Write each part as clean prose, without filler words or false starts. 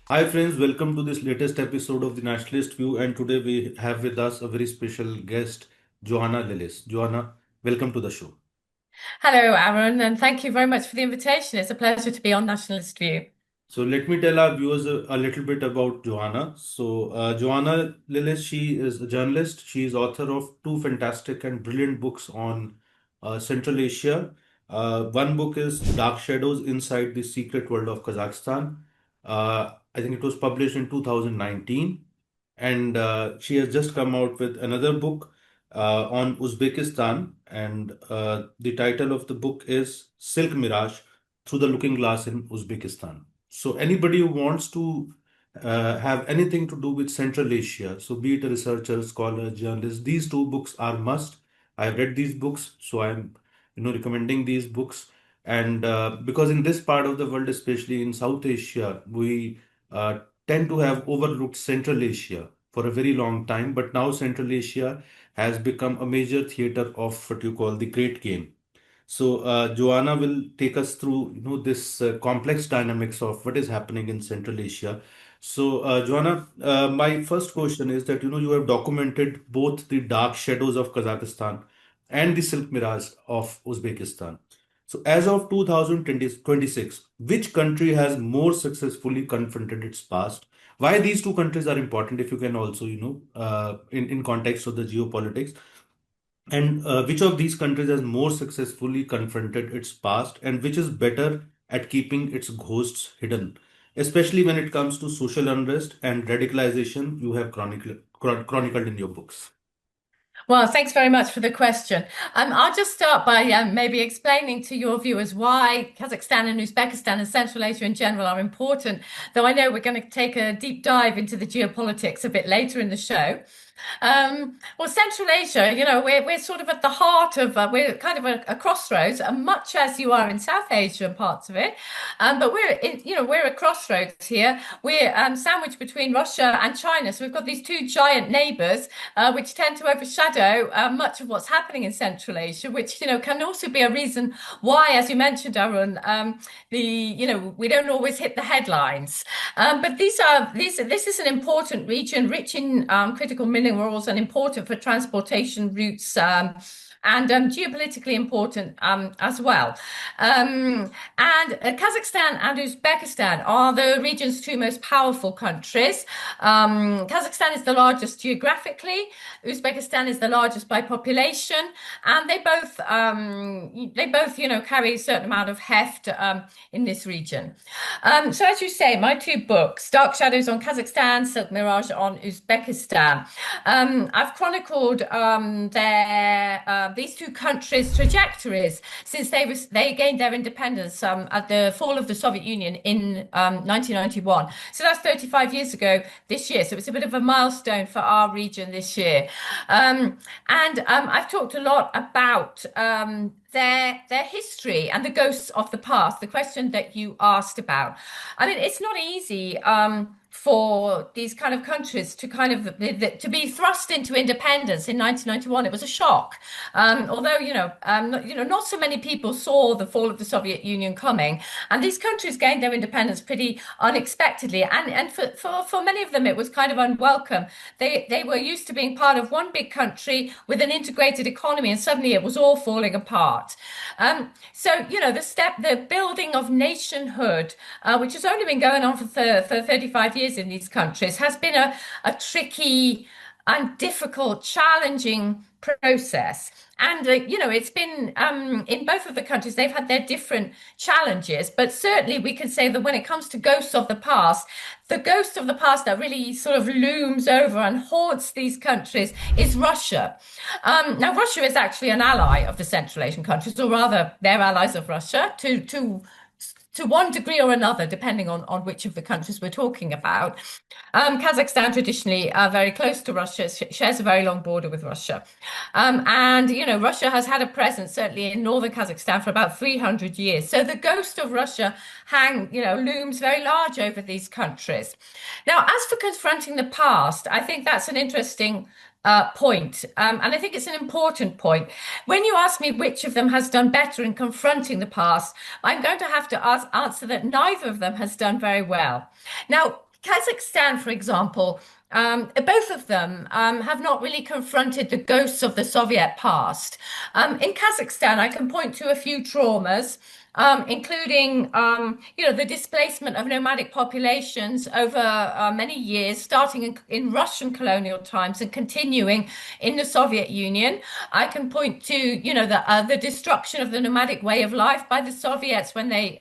Hi friends, welcome to this latest episode of the Nationalist View, and today we have with us a very special guest, Joanna Lillis. Joanna, welcome to the show. Hello, Aaron, and thank you very much for the invitation. It's a pleasure to be on Nationalist View. So let me tell our viewers a little bit about Joanna. Joanna Lillis, she is a journalist. She is author of two fantastic and brilliant books on Central Asia. One book is Dark Shadows Inside the Secret World of Kazakhstan. I think it was published in 2019. And she has just come out with another book on Uzbekistan. And the title of the book is Silk Mirage Through the Looking Glass in Uzbekistan. So anybody who wants to have anything to do with Central Asia, so be it a researcher, scholar, journalist, these two books are must. I've read these books, so I'm recommending these books. And because in this part of the world, especially in South Asia, we tend to have overlooked Central Asia for a very long time. But now Central Asia has become a major theater of what you call the Great Game. So Joanna will take us through, this complex dynamics of what is happening in Central Asia. So Joanna, my first question is that you have documented both the dark shadows of Kazakhstan and the Silk Mirage of Uzbekistan. So as of 2026, which country has more successfully confronted its past? Why these two countries are important, if you can also, in context of the geopolitics, and which of these countries has more successfully confronted its past, and which is better at keeping its ghosts hidden, especially when it comes to social unrest and radicalization you have chronicled in your books? Well, thanks very much for the question. I'll just start by maybe explaining to your viewers why Kazakhstan and Uzbekistan and Central Asia in general are important, though I know we're going to take a deep dive into the geopolitics a bit later in the show. Well, Central Asia, we're sort of at the heart of, we're kind of a crossroads, much as you are in South Asia and parts of it. But we're a crossroads here. We're sandwiched between Russia and China. So we've got these two giant neighbors, which tend to overshadow much of what's happening in Central Asia, which, can also be a reason why, as you mentioned, Arun, we don't always hit the headlines. But this is an important region, rich in critical minerals and important for transportation routes. And geopolitically important as well. And Kazakhstan and Uzbekistan are the region's two most powerful countries. Kazakhstan is the largest geographically. Uzbekistan is the largest by population, and they both, carry a certain amount of heft in this region. So, as you say, my two books, Dark Shadows on Kazakhstan, Silk Mirage on Uzbekistan. I've chronicled these two countries' trajectories since they gained their independence at the fall of the Soviet Union in 1991. So that's 35 years ago this year. So it's a bit of a milestone for our region this year. And I've talked a lot about their history and the ghosts of the past, the question that you asked about. I mean, it's not easy for these kind of countries to to be thrust into independence in 1991. It was a shock. Although, not so many people saw the fall of the Soviet Union coming, and these countries gained their independence pretty unexpectedly. And for many of them, it was kind of unwelcome. They were used to being part of one big country with an integrated economy, and suddenly it was all falling apart. The building of nationhood, which has only been going on for 35 years in these countries, has been a tricky and difficult, challenging process. And, it's been in both of the countries, they've had their different challenges. But certainly we can say that when it comes to ghosts of the past, the ghost of the past that really sort of looms over and haunts these countries is Russia. Now, Russia is actually an ally of the Central Asian countries, or rather, they're allies of Russia to one degree or another, depending on which of the countries we're talking about. Kazakhstan traditionally are very close to Russia, shares a very long border with Russia. Russia has had a presence certainly in northern Kazakhstan for about 300 years. So the ghost of Russia looms very large over these countries. Now, as for confronting the past, I think that's an interesting point. And I think it's an important point. When you ask me which of them has done better in confronting the past, I'm going to have to answer that neither of them has done very well. Now, Kazakhstan, for example, both of them have not really confronted the ghosts of the Soviet past. In Kazakhstan, I can point to a few traumas. Including, the displacement of nomadic populations over many years, starting in Russian colonial times and continuing in the Soviet Union. I can point to, the destruction of the nomadic way of life by the Soviets when they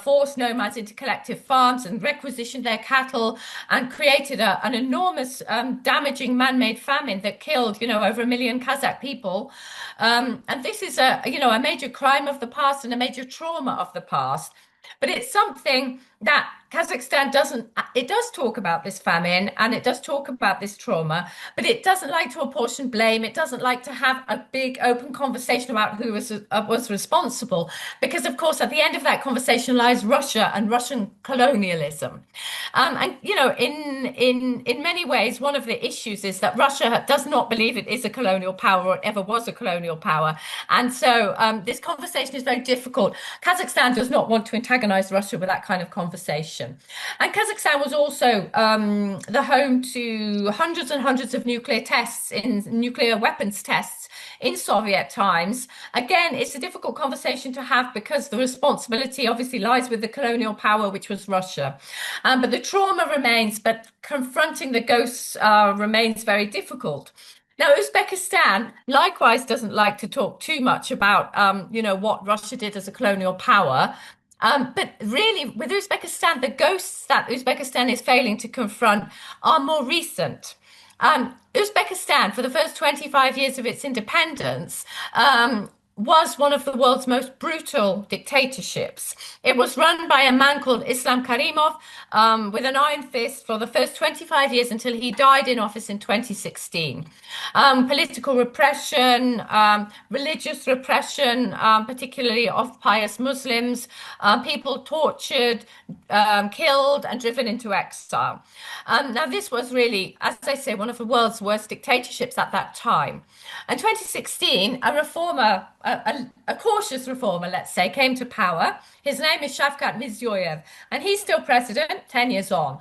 forced nomads into collective farms and requisitioned their cattle and created an enormous, damaging man-made famine that killed, over 1 million Kazakh people. And this is a major crime of the past and a major trauma of the past. But it's something that Kazakhstan doesn't, it does talk about this famine and it does talk about this trauma, but it doesn't like to apportion blame. It doesn't like to have a big open conversation about who was responsible, because of course at the end of that conversation lies Russia and Russian colonialism. And in many ways, one of the issues is that Russia does not believe it is a colonial power or it ever was a colonial power, and so this conversation is very difficult. Kazakhstan does not want to antagonize Russia with that kind of conversation. And Kazakhstan was also the home to hundreds and hundreds of nuclear tests, in nuclear weapons tests in Soviet times. Again, it's a difficult conversation to have because the responsibility obviously lies with the colonial power, which was Russia. But the trauma remains, but confronting the ghosts remains very difficult. Now, Uzbekistan likewise doesn't like to talk too much about, what Russia did as a colonial power. But really, with Uzbekistan, the ghosts that Uzbekistan is failing to confront are more recent. Uzbekistan, for the first 25 years of its independence, was one of the world's most brutal dictatorships. It was run by a man called Islam Karimov with an iron fist for the first 25 years until he died in office in 2016. Political repression, religious repression, particularly of pious Muslims, people tortured, killed, and driven into exile. Now, this was really, as I say, one of the world's worst dictatorships at that time. In 2016, a reformer, a cautious reformer, let's say, came to power. His name is Shavkat Mirziyoyev, and he's still president 10 years on.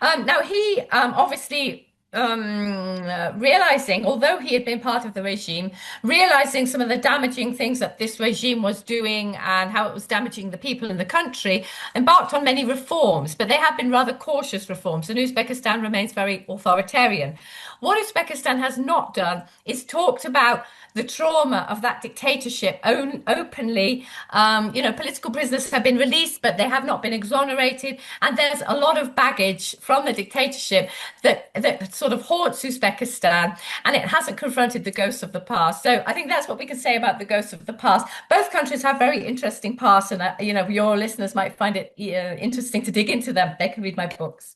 Now, he obviously realizing, although he had been part of the regime, realizing some of the damaging things that this regime was doing and how it was damaging the people in the country, embarked on many reforms, but they have been rather cautious reforms, and Uzbekistan remains very authoritarian. What Uzbekistan has not done is talked about the trauma of that dictatorship openly. Political prisoners have been released, but they have not been exonerated. And there's a lot of baggage from the dictatorship that sort of haunts Uzbekistan, and it hasn't confronted the ghosts of the past. So I think that's what we can say about the ghosts of the past. Both countries have very interesting pasts, and your listeners might find it interesting to dig into them. They can read my books.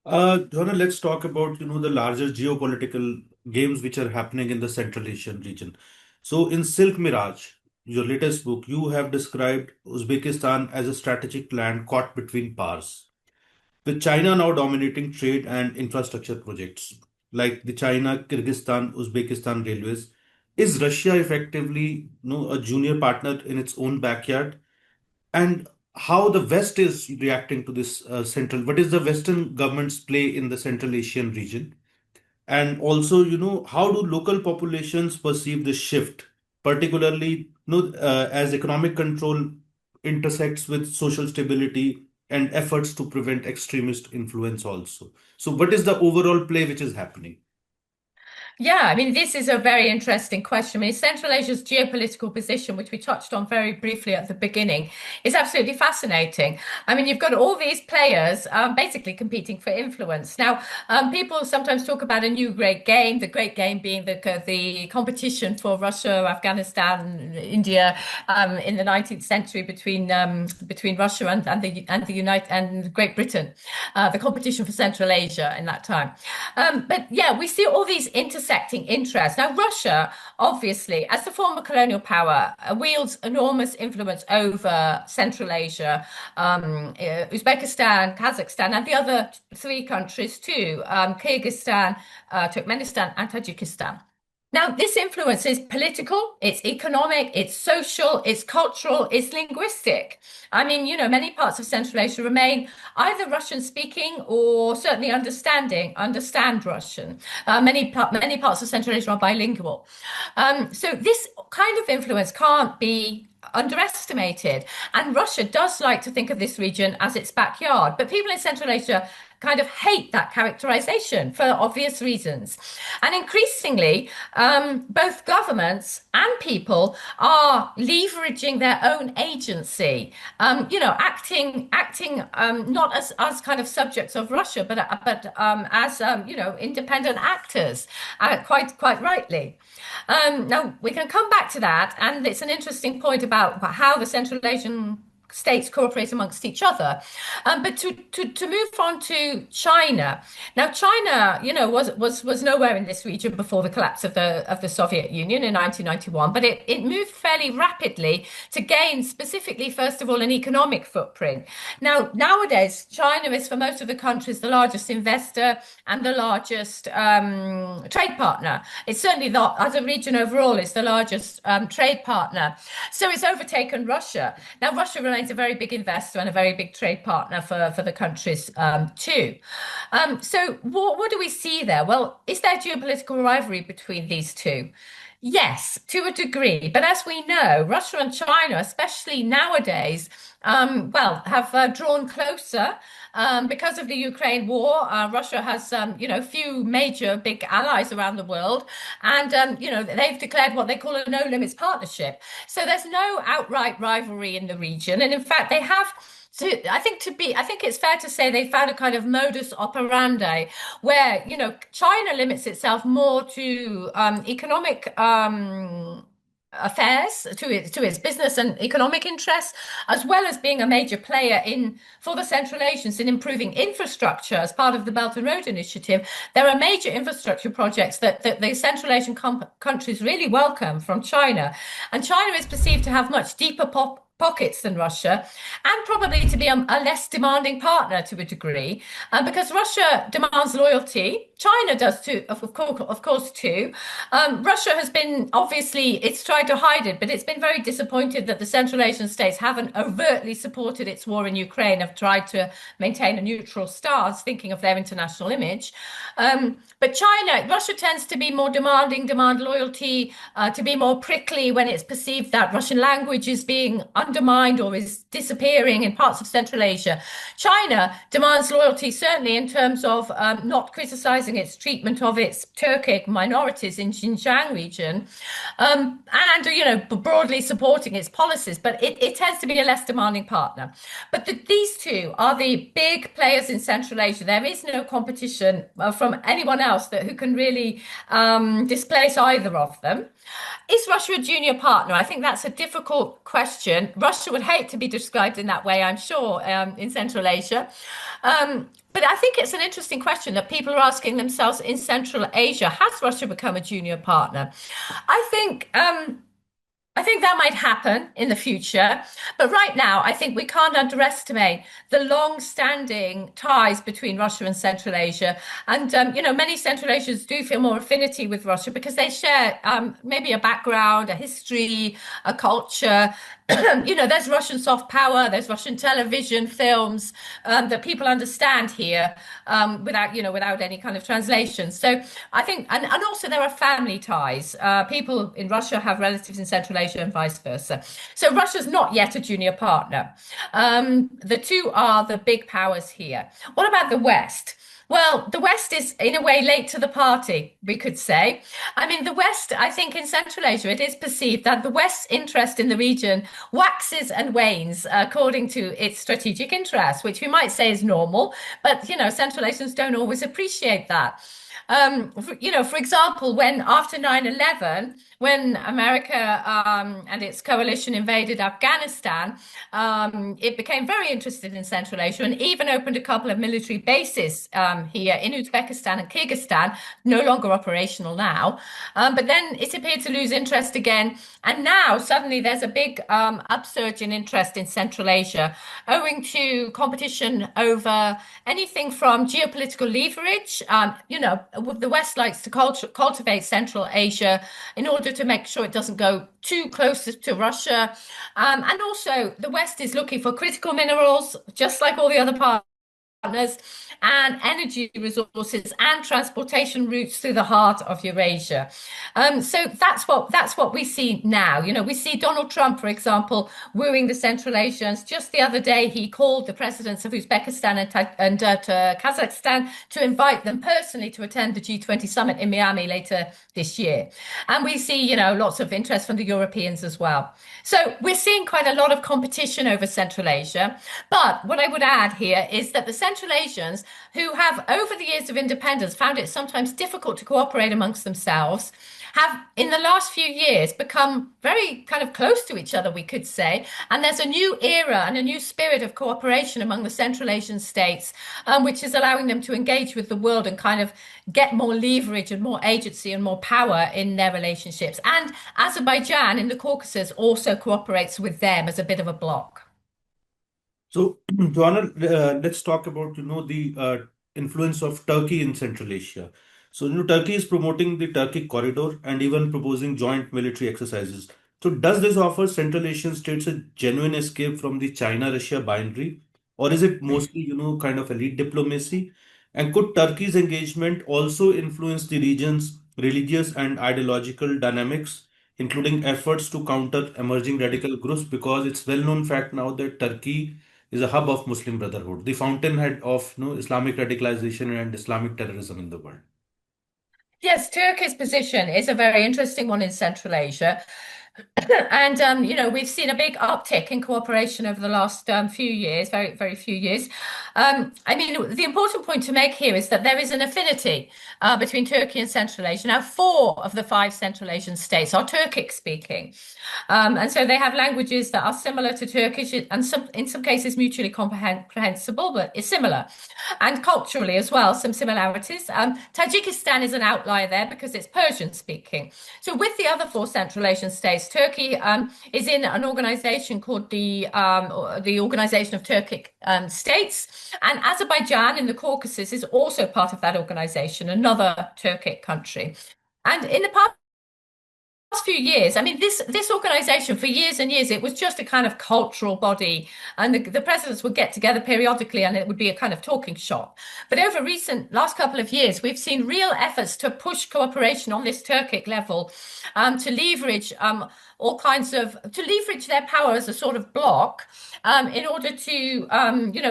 Joanna, let's talk about the larger geopolitical games which are happening in the Central Asian region. So, in Silk Mirage, your latest book, you have described Uzbekistan as a strategic land caught between powers, with China now dominating trade and infrastructure projects like the China-Kyrgyzstan, Uzbekistan railways. Is Russia effectively, a junior partner in its own backyard? And how the West is reacting to this what is the Western government's play in the Central Asian region? And also, how do local populations perceive this shift, particularly, as economic control intersects with social stability and efforts to prevent extremist influence also. So, what is the overall play which is happening? Yeah, I mean, this is a very interesting question. I mean, Central Asia's geopolitical position, which we touched on very briefly at the beginning, is absolutely fascinating. I mean, you've got all these players basically competing for influence. Now, people sometimes talk about a new great game, the great game being the competition for Russia, Afghanistan, India in the 19th century between Russia and the United and Great Britain, the competition for Central Asia in that time. But yeah, we see all these intersections intersecting interests. Now, Russia, obviously, as the former colonial power, wields enormous influence over Central Asia, Uzbekistan, Kazakhstan, and the other three countries too, Kyrgyzstan, Turkmenistan, and Tajikistan. Now, this influence is political, it's economic, it's social, it's cultural, it's linguistic. I mean, many parts of Central Asia remain either Russian speaking or certainly understand Russian. Many parts of Central Asia are bilingual. So this kind of influence can't be underestimated. And Russia does like to think of this region as its backyard, but people in Central Asia kind of hate that characterization for obvious reasons. And increasingly, both governments and people are leveraging their own agency, acting not as kind of subjects of Russia, but as independent actors, quite rightly. Now we can come back to that, and it's an interesting point about how the Central Asian states cooperate amongst each other. But to move on to China. Now, China, was nowhere in this region before the collapse of the Soviet Union in 1991, but it moved fairly rapidly to gain specifically, first of all, an economic footprint. Now, nowadays, China is for most of the countries the largest investor and the largest trade partner. It's certainly not, as a region overall, it's the largest trade partner. So it's overtaken Russia. Now, Russia remains a very big investor and a very big trade partner for the countries too. So what do we see there? Well, is there geopolitical rivalry between these two? Yes, to a degree. But as we know, Russia and China, especially nowadays, have drawn closer because of the Ukraine war. Russia has, few major big allies around the world, and they've declared what they call a no limits partnership. So there's no outright rivalry in the region, and in fact, they have. I think it's fair to say they found a kind of modus operandi where, China limits itself more to economic affairs, to its business and economic interests, as well as being a major player for the Central Asians in improving infrastructure as part of the Belt and Road Initiative. There are major infrastructure projects that the Central Asian countries really welcome from China, and China is perceived to have much deeper pockets than Russia, and probably to be a less demanding partner to a degree, because Russia demands loyalty. China does too, of course too. Russia has been, obviously, it's tried to hide it, but it's been very disappointed that the Central Asian states haven't overtly supported its war in Ukraine, have tried to maintain a neutral stance, thinking of their international image. But Russia tends to be more demanding, demand loyalty, to be more prickly when it's perceived that Russian language is being undermined or is disappearing in parts of Central Asia. China demands loyalty, certainly in terms of not criticizing its treatment of its Turkic minorities in Xinjiang region, and broadly supporting its policies, but it tends to be a less demanding partner. But these two are the big players in Central Asia. There is no competition from anyone else who can really displace either of them. Is Russia a junior partner? I think that's a difficult question. Russia would hate to be described in that way, I'm sure, in Central Asia. But I think it's an interesting question that people are asking themselves in Central Asia. Has Russia become a junior partner? I think that might happen in the future. But right now, I think we can't underestimate the long-standing ties between Russia and Central Asia. And, many Central Asians do feel more affinity with Russia because they share maybe a background, a history, a culture. There's Russian soft power, there's Russian television, films that people understand here without any kind of translation. So I think, and also there are family ties. People in Russia have relatives in Central Asia and vice versa. So Russia's not yet a junior partner. The two are the big powers here. What about the West? Well, the West is, in a way, late to the party, we could say. I mean, the West, I think in Central Asia, it is perceived that the West's interest in the region waxes and wanes according to its strategic interests, which we might say is normal. But, Central Asians don't always appreciate that. For example, when after 9/11, when America and its coalition invaded Afghanistan, it became very interested in Central Asia and even opened a couple of military bases here in Uzbekistan and Kyrgyzstan, no longer operational now. But then it appeared to lose interest again. And now suddenly there's a big upsurge in interest in Central Asia, owing to competition over anything from geopolitical leverage. The West likes to cultivate Central Asia in order to make sure it doesn't go too close to Russia. And also, the West is looking for critical minerals, just like all the other partners, and energy resources and transportation routes through the heart of Eurasia. So that's what we see now. We see Donald Trump, for example, wooing the Central Asians. Just the other day, he called the presidents of Uzbekistan and to Kazakhstan to invite them personally to attend the G20 summit in Miami later this year. And we see, lots of interest from the Europeans as well. So we're seeing quite a lot of competition over Central Asia. But what I would add here is that the Central Asians, who have, over the years of independence, found it sometimes difficult to cooperate amongst themselves, have, in the last few years, become very kind of close to each other, we could say. And there's a new era and a new spirit of cooperation among the Central Asian states, which is allowing them to engage with the world and kind of get more leverage and more agency and more power in their relationships. And Azerbaijan in the Caucasus also cooperates with them as a bit of a bloc. So, Joanna, let's talk about the influence of Turkey in Central Asia. So, Turkey is promoting the Turkic corridor and even proposing joint military exercises. So, does this offer Central Asian states a genuine escape from the China-Russia binary, or is it mostly kind of elite diplomacy? And could Turkey's engagement also influence the region's religious and ideological dynamics, including efforts to counter emerging radical groups? Because it's well-known fact now that Turkey is a hub of Muslim Brotherhood, the fountainhead of Islamic radicalization and Islamic terrorism in the world. Yes, Turkey's position is a very interesting one in Central Asia. And we've seen a big uptick in cooperation over the last few years, very, very few years. I mean, the important point to make here is that there is an affinity between Turkey and Central Asia. Now, 4 of the 5 Central Asian states are Turkic speaking. And so they have languages that are similar to Turkish and in some cases mutually comprehensible, but it's similar. And culturally as well, some similarities. Tajikistan is an outlier there because it's Persian speaking. So with the other 4 Central Asian states, Turkey is in an organization called the Organization of Turkic States, and Azerbaijan in the Caucasus is also part of that organization, another Turkic country. And in the past few years, I mean, this organization for years and years, it was just a kind of cultural body, and the presidents would get together periodically, and it would be a kind of talking shop. But over last couple of years, we've seen real efforts to push cooperation on this Turkic level, to leverage to leverage their power as a sort of bloc, in order to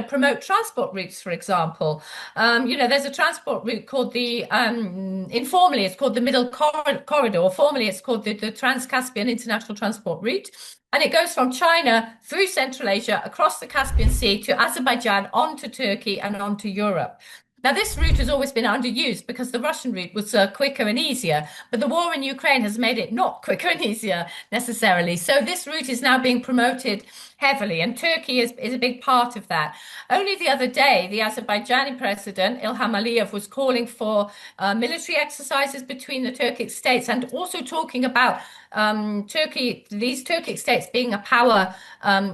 promote transport routes, for example. There's a transport route called informally it's called the Middle Corridor. Formally, it's called the Trans-Caspian International Transport Route. And it goes from China through Central Asia, across the Caspian Sea to Azerbaijan, onto Turkey and onto Europe. Now, this route has always been underused because the Russian route was quicker and easier, but the war in Ukraine has made it not quicker and easier necessarily. So this route is now being promoted heavily, and Turkey is a big part of that. Only the other day, the Azerbaijani president, Ilham Aliyev, was calling for military exercises between the Turkic states and also talking about these Turkic states being a power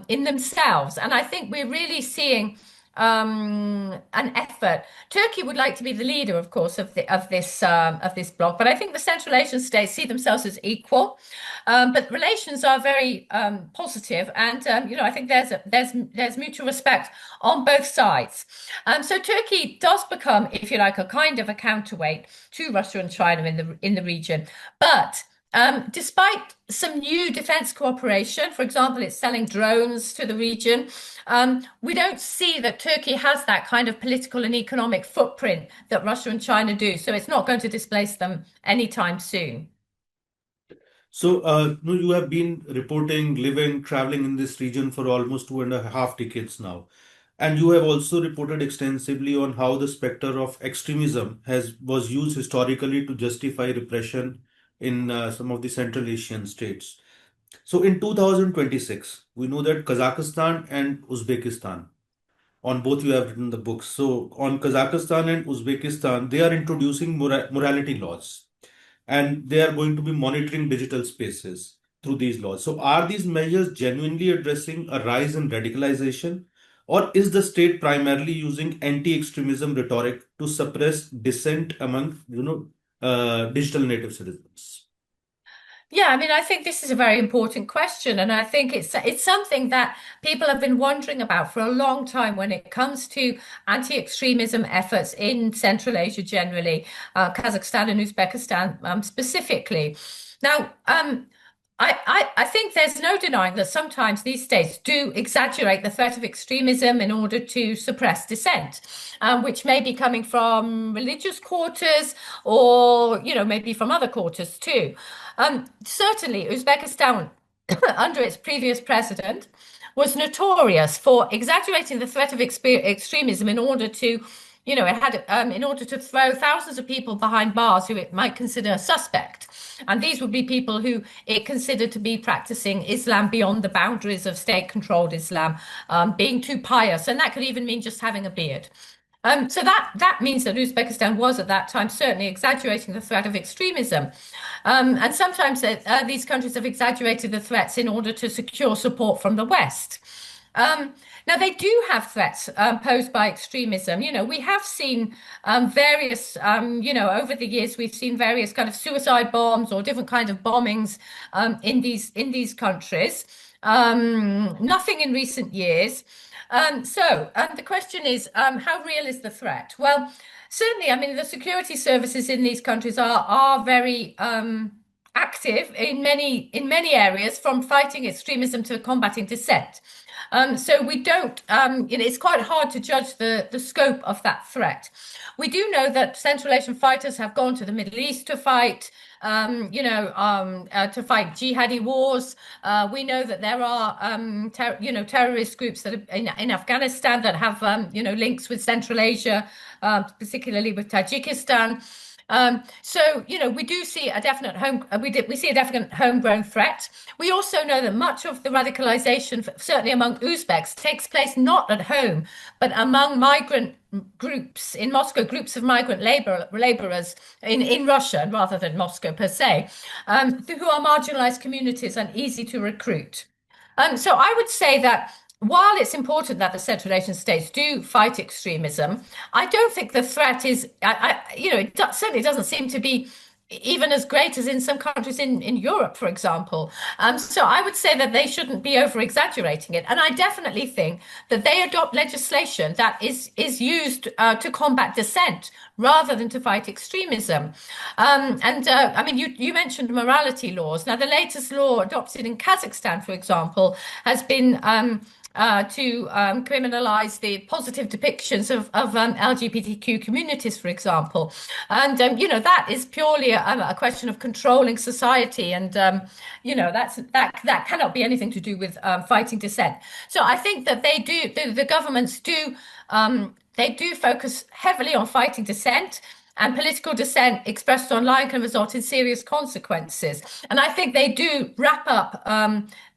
in themselves. And I think we're really seeing an effort. Turkey would like to be the leader, of course, of this bloc, but I think the Central Asian states see themselves as equal. But relations are very positive, and I think there's mutual respect on both sides. So Turkey does become, if you like, a kind of a counterweight to Russia and China in the region, but. Despite some new defense cooperation, for example, it's selling drones to the region, we don't see that Turkey has that kind of political and economic footprint that Russia and China do. So it's not going to displace them anytime soon. So, you have been reporting, living, traveling in this region for almost 2.5 decades now. And you have also reported extensively on how the specter of extremism has was used historically to justify repression in some of the Central Asian states. So in 2026, we know that Kazakhstan and Uzbekistan, on both you have written the books. So on Kazakhstan and Uzbekistan, they are introducing morality laws, and they are going to be monitoring digital spaces through these laws. So, are these measures genuinely addressing a rise in radicalization, or is the state primarily using anti-extremism rhetoric to suppress dissent among, digital native citizens? Yeah, I mean, I think this is a very important question, and I think it's something that people have been wondering about for a long time when it comes to anti-extremism efforts in Central Asia generally, Kazakhstan and Uzbekistan specifically. Now, I think there's no denying that sometimes these states do exaggerate the threat of extremism in order to suppress dissent, which may be coming from religious quarters or, maybe from other quarters too. Certainly, Uzbekistan, under its previous president, was notorious for exaggerating the threat of extremism in order to, it had in order to throw thousands of people behind bars who it might consider suspect. And these would be people who it considered to be practicing Islam beyond the boundaries of state-controlled Islam, being too pious, and that could even mean just having a beard. So that means that Uzbekistan was at that time certainly exaggerating the threat of extremism. And sometimes these countries have exaggerated the threats in order to secure support from the West. Now, they do have threats posed by extremism. We have seen various, over the years, we've seen various kind of suicide bombs or different kinds of bombings in these countries. Nothing in recent years. The question is, how real is the threat? Well, certainly, I mean, the security services in these countries are very active in many areas, from fighting extremism to combating dissent. So we don't, it's quite hard to judge the scope of that threat. We do know that Central Asian fighters have gone to the Middle East to fight, to fight jihadi wars. We know that there are, terrorist groups that are in Afghanistan that have, links with Central Asia, particularly with Tajikistan. We do see a definite we see a definite homegrown threat. We also know that much of the radicalization, certainly among Uzbeks, takes place not at home, but among migrant groups in Moscow, groups of migrant laborers in Russia, rather than Moscow per se, who are marginalized communities and easy to recruit. So I would say that while it's important that the Central Asian states do fight extremism, I don't think the threat is, it certainly doesn't seem to be even as great as in some countries in Europe, for example. So I would say that they shouldn't be over exaggerating it. And I definitely think that they adopt legislation that is used to combat dissent rather than to fight extremism. I mean, you mentioned morality laws. Now, the latest law adopted in Kazakhstan, for example, has been to criminalize the positive depictions of LGBTQ communities, for example. And, that is purely a question of controlling society. And, that cannot be anything to do with fighting dissent. So I think that the governments do, they do focus heavily on fighting dissent. And political dissent expressed online can result in serious consequences. And I think they do wrap up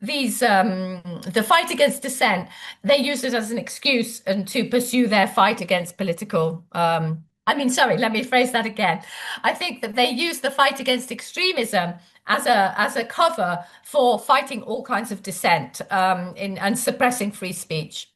the fight against dissent. They use it as an excuse and to pursue their fight against political. Sorry, let me phrase that again. I think that they use the fight against extremism as a cover for fighting all kinds of dissent and suppressing free speech.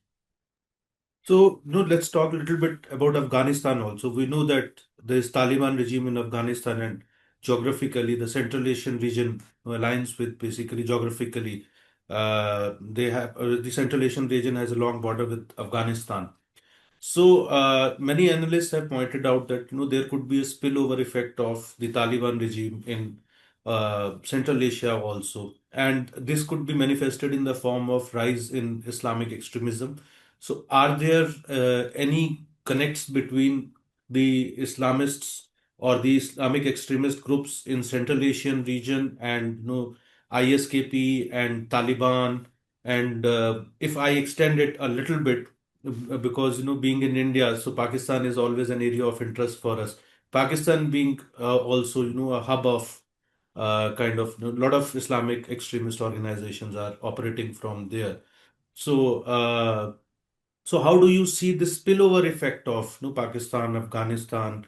So, let's talk a little bit about Afghanistan also. We know that there is Taliban regime in Afghanistan, and geographically, the Central Asian region aligns with, basically geographically. The Central Asian region has a long border with Afghanistan. So many analysts have pointed out that there could be a spillover effect of the Taliban regime in Central Asia also, and this could be manifested in the form of rise in Islamic extremism. So, are there any connects between the Islamists or the Islamic extremist groups in Central Asian region and ISKP and Taliban? And if I extend it a little bit, because being in India, so Pakistan is always an area of interest for us. Pakistan being also a hub of kind of a lot of Islamic extremist organizations are operating from there. So so how do you see the spillover effect of Pakistan, Afghanistan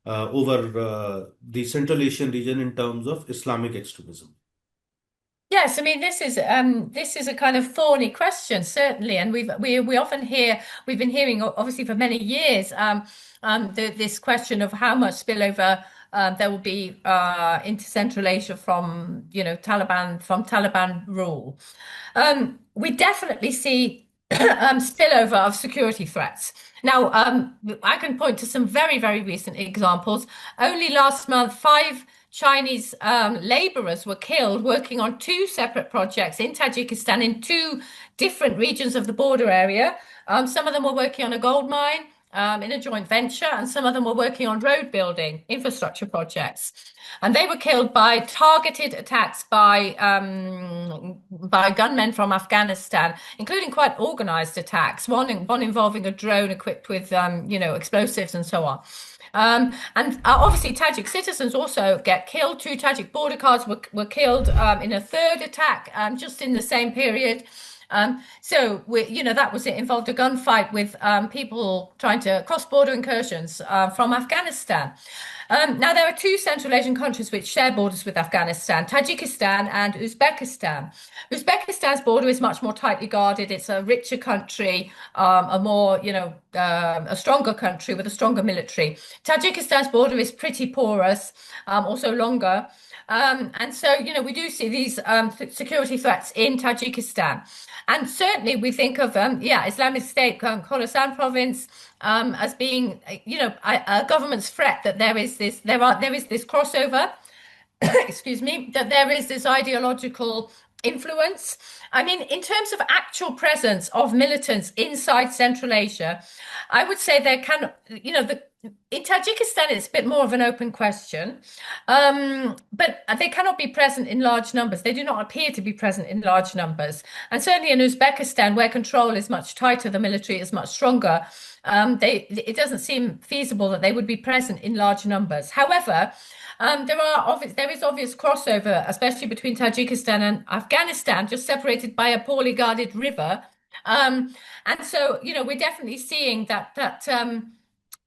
over the Central Asian region in terms of Islamic extremism? Yes, I mean this is a kind of thorny question, certainly, and we often hear we've been hearing obviously for many years this question of how much spillover there will be into Central Asia from Taliban rule. We definitely see spillover of security threats. Now, I can point to some very recent examples. Only last month, five Chinese laborers were killed working on two separate projects in Tajikistan in two different regions of the border area. Some of them were working on a gold mine in a joint venture, and some of them were working on road building infrastructure projects. And they were killed by targeted attacks by gunmen from Afghanistan, including quite organized attacks. One involving a drone equipped with explosives and so on. And obviously, Tajik citizens also get killed. Two Tajik border guards were killed in a third attack just in the same period. That was it. Involved a gunfight with people trying to cross border incursions from Afghanistan. Now, there are two Central Asian countries which share borders with Afghanistan, Tajikistan and Uzbekistan. Uzbekistan's border is much more tightly guarded. It's a richer country, a stronger country with a stronger military. Tajikistan's border is pretty porous, also longer. We do see these security threats in Tajikistan. And certainly we think of, Islamic State, Khorasan province, as being, a government's threat that there is this crossover, excuse me, that there is this ideological influence. I mean, in terms of actual presence of militants inside Central Asia, I would say there can, in Tajikistan, it's a bit more of an open question, but they cannot be present in large numbers. They do not appear to be present in large numbers. And certainly in Uzbekistan, where control is much tighter, the military is much stronger, it doesn't seem feasible that they would be present in large numbers. However, there is obvious crossover, especially between Tajikistan and Afghanistan, just separated by a poorly guarded river. We're definitely seeing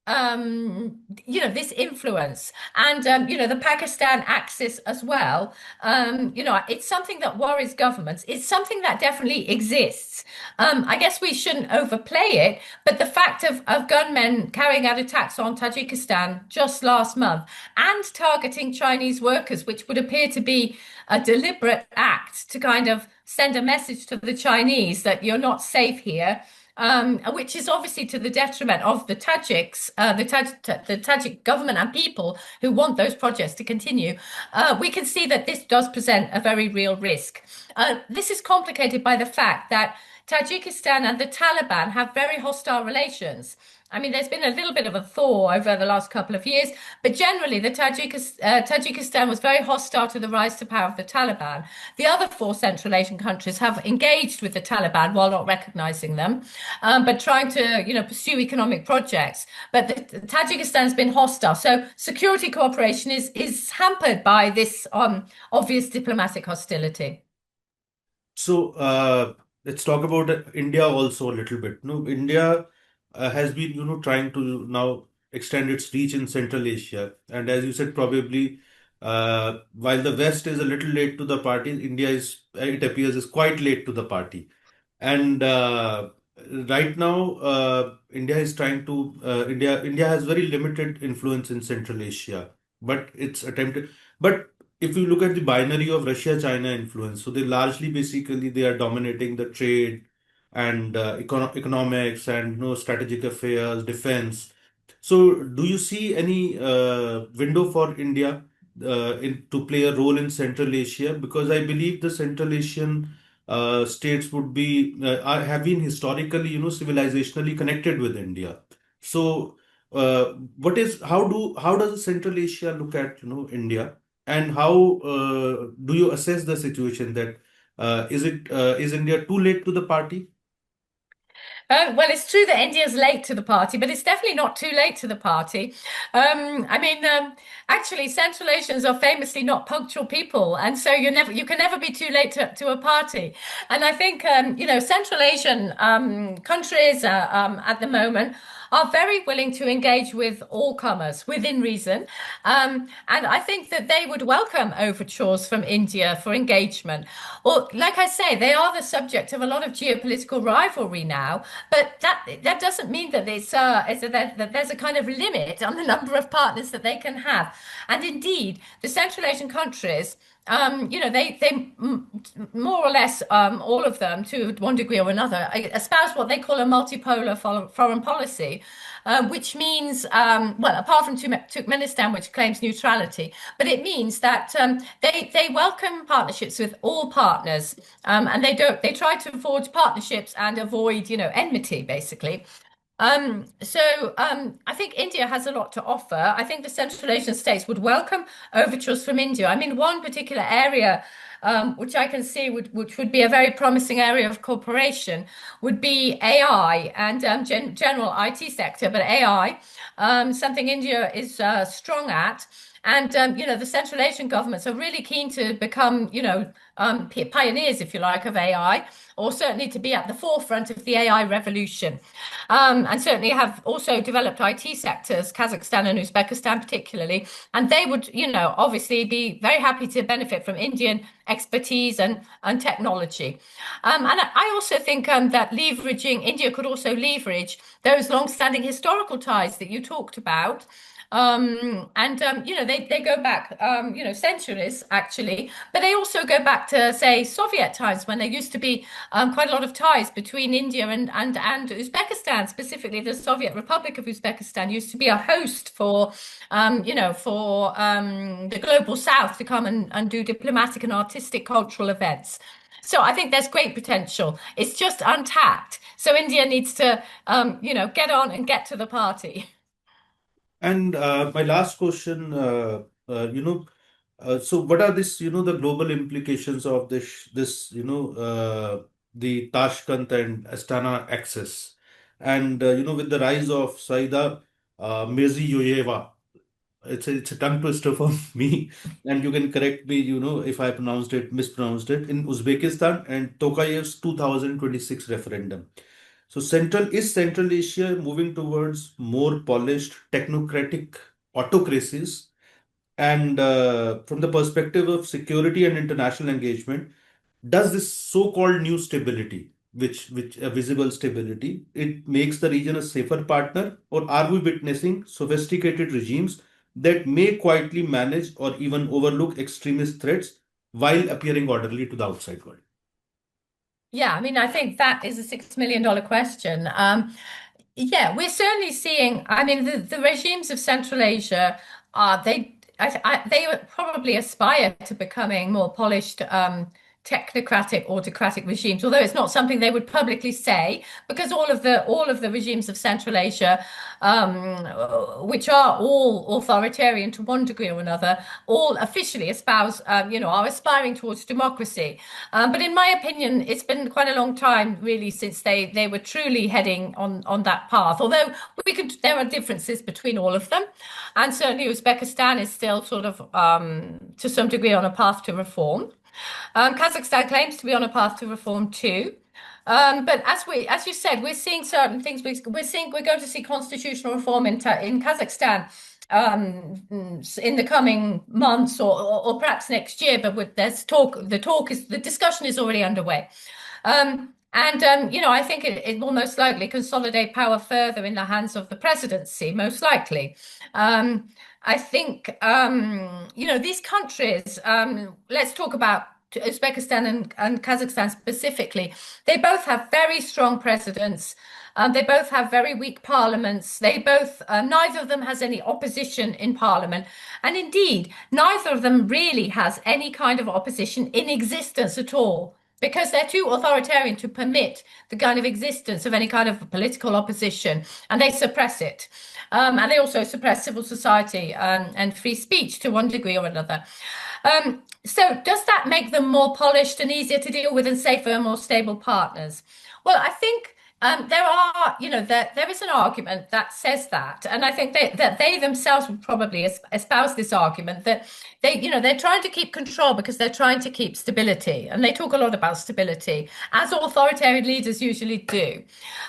this influence and the Pakistan axis as well. It's something that worries governments. It's something that definitely exists. I guess we shouldn't overplay it, but the fact of gunmen carrying out attacks on Tajikistan just last month and targeting Chinese workers, which would appear to be a deliberate act to kind of send a message to the Chinese that you're not safe here, which is obviously to the detriment of the Tajiks, the Tajik government and people who want those projects to continue. We can see that this does present a very real risk. This is complicated by the fact that Tajikistan and the Taliban have very hostile relations. I mean, there's been a little bit of a thaw over the last couple of years, but generally, Tajikistan was very hostile to the rise to power of the Taliban. The other four Central Asian countries have engaged with the Taliban while not recognizing them, but trying to, pursue economic projects. But Tajikistan has been hostile, so security cooperation is hampered by this obvious diplomatic hostility. So let's talk about India also a little bit. No, India has been, trying to now extend its reach in Central Asia, and as you said, probably while the West is a little late to the party, India is, it appears, is quite late to the party. And right now, India is trying to India has very limited influence in Central Asia, but it's attempted. But if you look at the binary of Russia-China influence, so they largely basically they are dominating the trade and economics and strategic affairs, defense. So do you see any window for India to play a role in Central Asia? Because I believe the Central Asian states would be have been historically, civilizationally connected with India. So, what is how does Central Asia look at India, and how do you assess the situation that is India too late to the party? Well, it's true that India's late to the party, but it's definitely not too late to the party. I mean, actually, Central Asians are famously not punctual people, and so you can never be too late to a party. And I think, Central Asian countries at the moment are very willing to engage with all comers within reason. And I think that they would welcome overtures from India for engagement. Or, like I say, they are the subject of a lot of geopolitical rivalry now, but that doesn't mean that that there's a kind of limit on the number of partners that they can have. And indeed, the Central Asian countries, more or less, all of them, to one degree or another, espouse what they call a multipolar foreign policy, which means, well, apart from Turkmenistan, which claims neutrality, but it means that they welcome partnerships with all partners, and they try to forge partnerships and avoid, enmity, basically. I think India has a lot to offer. I think the Central Asian states would welcome overtures from India. I mean, one particular area which I can see which would be a very promising area of cooperation would be AI and general IT sector, but AI, something India is strong at. And the Central Asian governments are really keen to become, pioneers, if you like, of AI, or certainly to be at the forefront of the AI revolution. And certainly have also developed IT sectors, Kazakhstan and Uzbekistan particularly, and they would, obviously be very happy to benefit from Indian expertise and technology. And I also think that India could also leverage those long-standing historical ties that you talked about. They go back, centuries actually, but they also go back to, say, Soviet times when there used to be quite a lot of ties between India and Uzbekistan, specifically the Soviet Republic of Uzbekistan used to be a host for, the global South to come and do diplomatic and artistic cultural events. So I think there's great potential. It's just untapped. So India needs to, get on and get to the party. And my last question, so what are this, the global implications of the Tashkent and Astana axis? And, with the rise of Saida Mirziyoyeva, it's a tongue twister for me, and you can correct me, if I mispronounced it, in Uzbekistan and Tokayev's 2026 referendum. So Central Asia moving towards more polished technocratic autocracies? And from the perspective of security and international engagement, does this so-called new stability, which a visible stability, it makes the region a safer partner, or are we witnessing sophisticated regimes that may quietly manage or even overlook extremist threats while appearing orderly to the outside world? Yeah, I mean, I think that is a $6 million question. Yeah, we're certainly seeing. I mean, the regimes of Central Asia are they probably aspire to becoming more polished, technocratic, autocratic regimes. Although it's not something they would publicly say, because all of the regimes of Central Asia, which are all authoritarian to one degree or another, all officially espouse, are aspiring towards democracy. But in my opinion, it's been quite a long time, really, since they were truly heading on that path. Although there are differences between all of them, and certainly Uzbekistan is still sort of, to some degree, on a path to reform. Kazakhstan claims to be on a path to reform too. But as you said, we're seeing certain things. We're going to see constitutional reform in Kazakhstan in the coming months or perhaps next year. But there's talk. The discussion is already underway. I think it will most likely consolidate power further in the hands of the presidency, most likely. I think, these countries, let's talk about Uzbekistan and Kazakhstan specifically. They both have very strong presidents. They both have very weak parliaments. Neither of them has any opposition in parliament. And indeed, neither of them really has any kind of opposition in existence at all, because they're too authoritarian to permit the kind of existence of any kind of political opposition, and they suppress it. And they also suppress civil society and free speech to one degree or another. So does that make them more polished and easier to deal with and safer and more stable partners? Well, I think There are, there is an argument that says that, and I think that they themselves would probably espouse this argument that they're trying to keep control because they're trying to keep stability, and they talk a lot about stability, as authoritarian leaders usually do.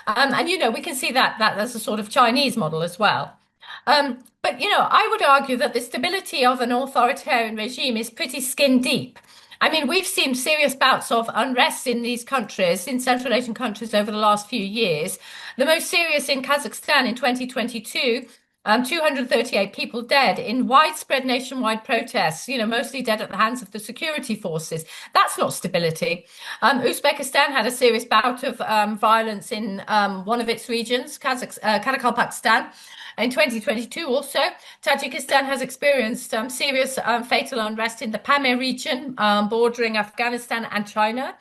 And we can see that as a sort of Chinese model as well. But I would argue that the stability of an authoritarian regime is pretty skin deep. I mean, we've seen serious bouts of unrest in these countries, in Central Asian countries, over the last few years. The most serious in Kazakhstan in 2022, 238 people dead in widespread nationwide protests, mostly dead at the hands of the security forces. That's not stability. Uzbekistan had a serious bout of violence in one of its regions, Karakalpakstan. In 2022, also, Tajikistan has experienced serious fatal unrest in the Pamir region, bordering Afghanistan and China.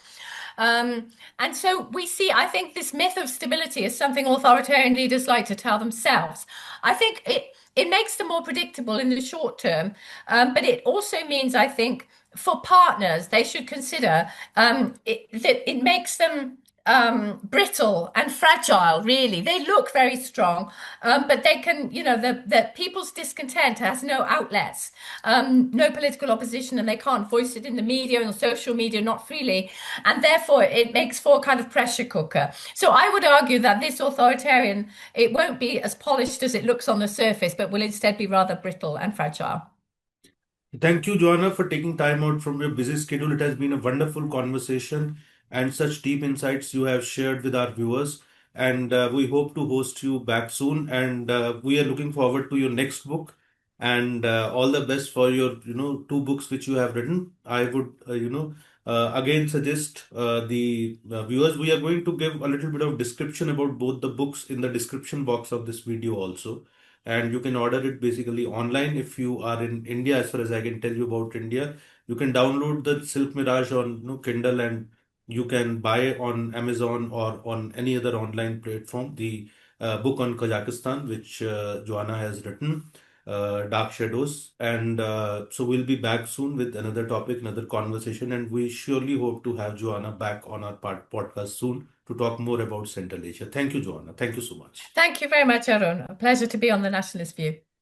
And so we see, I think, this myth of stability is something authoritarian leaders like to tell themselves. I think it makes them more predictable in the short term, but it also means, I think, for partners, they should consider that it makes them brittle and fragile, really. They look very strong, but they can, the people's discontent has no outlets, no political opposition, and they can't voice it in the media and social media, not freely. And therefore, it makes for a kind of pressure cooker. So I would argue that this authoritarian, it won't be as polished as it looks on the surface, but will instead be rather brittle and fragile. Thank you, Joanna, for taking time out from your busy schedule. It has been a wonderful conversation and such deep insights you have shared with our viewers. And we hope to host you back soon. And we are looking forward to your next book. And all the best for your, two books which you have written. I would, again suggest the viewers, we are going to give a little bit of description about both the books in the description box of this video also, and you can order it basically online. If you are in India, as far as I can tell you about India, you can download the Silk Mirage on Kindle, and you can buy on Amazon or on any other online platform the book on Kazakhstan, which Joanna has written, Dark Shadows. And so we'll be back soon with another topic, another conversation, and we surely hope to have Joanna back on our podcast soon to talk more about Central Asia. Thank you, Joanna. Thank you so much. Thank you very much, Arun. A pleasure to be on the Nationalist View.